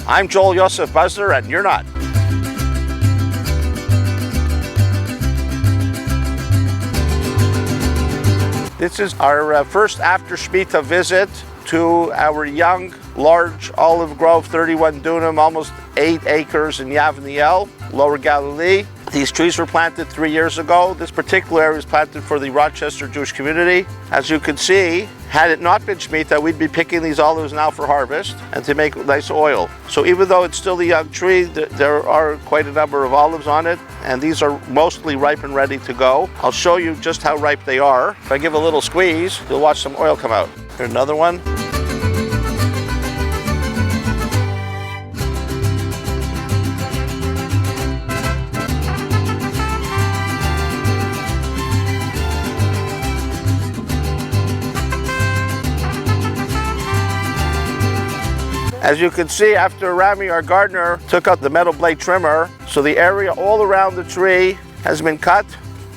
I'm Joel Yosef Buzzer, and you're not. This is our first after Shmita visit to our young, large olive grove, 31 dunam, almost 8 acres in Yavniel, Lower Galilee. These trees were planted 3 years ago. This particular area was planted for the Rochester Jewish community. As you can see, had it not been Shmita, we'd be picking these olives now for harvest and to make nice oil. So even though it's still a young tree, there are quite a number of olives on it, and these are mostly ripe and ready to go. I'll show you just how ripe they are. If I give a little squeeze, you'll watch some oil come out. Here's another one. As you can see, after Rami, our gardener, took out the metal blade trimmer, so the area all around the tree has been cut,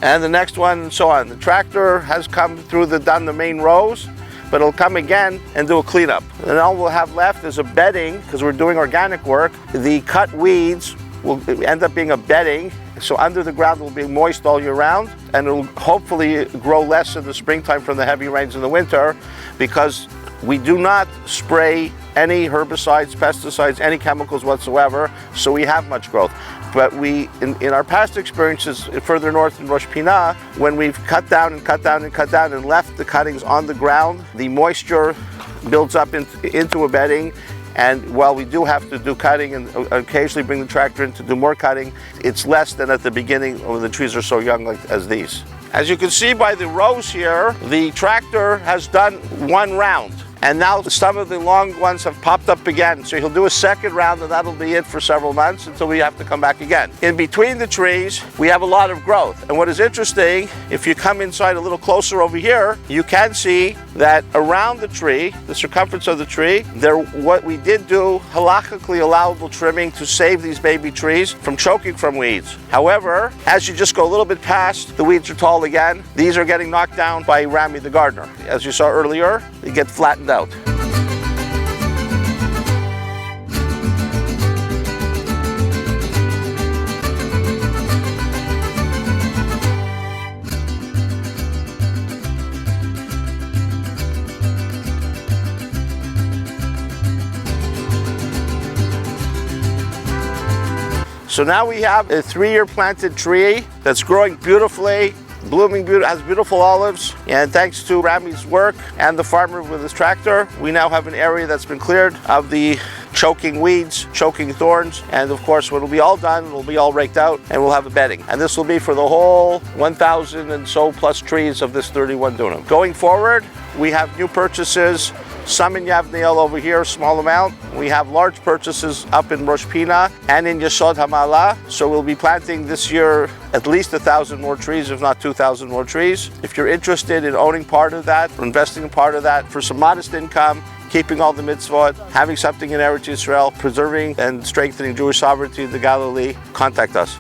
and the next one and so on. The tractor has come through done the main rows, but it'll come again and do a cleanup. And all we'll have left is a bedding, because we're doing organic work. The cut weeds will end up being a bedding, so under the ground it will be moist all year round, and it'll hopefully grow less in the springtime from the heavy rains in the winter, because we do not spray any herbicides, pesticides, any chemicals whatsoever, so we have much growth. But in our past experiences further north in Rosh Pina, when we've cut down and cut down and cut down and left the cuttings on the ground, the moisture builds up into a bedding. And while we do have to do cutting and occasionally bring the tractor in to do more cutting, it's less than at the beginning when the trees are so young as these. As you can see by the rows here, the tractor has done one round. And now some of the long ones have popped up again. So he'll do a second round, and that'll be it for several months until we have to come back again. In between the trees, we have a lot of growth. And what is interesting, if you come inside a little closer over here, you can see that around the tree, the circumference of the tree, what we did do, halakhically allowable trimming to save these baby trees from choking from weeds. However, as you just go a little bit past, the weeds are tall again. These are getting knocked down by Rami the gardener. As you saw earlier, they get flattened out. So now we have a 3-year planted tree that's growing beautifully, blooming, has beautiful olives, and thanks to Rami's work and the farmer with his tractor, we now have an area that's been cleared of the choking weeds, choking thorns, and of course when it'll be all done, it'll be all raked out and we'll have a bedding. And this will be for the whole 1,000 and so plus trees of this 31 dunam. Going forward, we have new purchases, some in Yavniel over here, small amount. We have large purchases up in Rosh Pina and in Yesod HaMa'ala. So we'll be planting this year at least 1,000 more trees, if not 2,000 more trees. If you're interested in owning part of that, or investing in part of that for some modest income, keeping all the mitzvot, having something in Eretz Yisrael, preserving and strengthening Jewish sovereignty in the Galilee, contact us.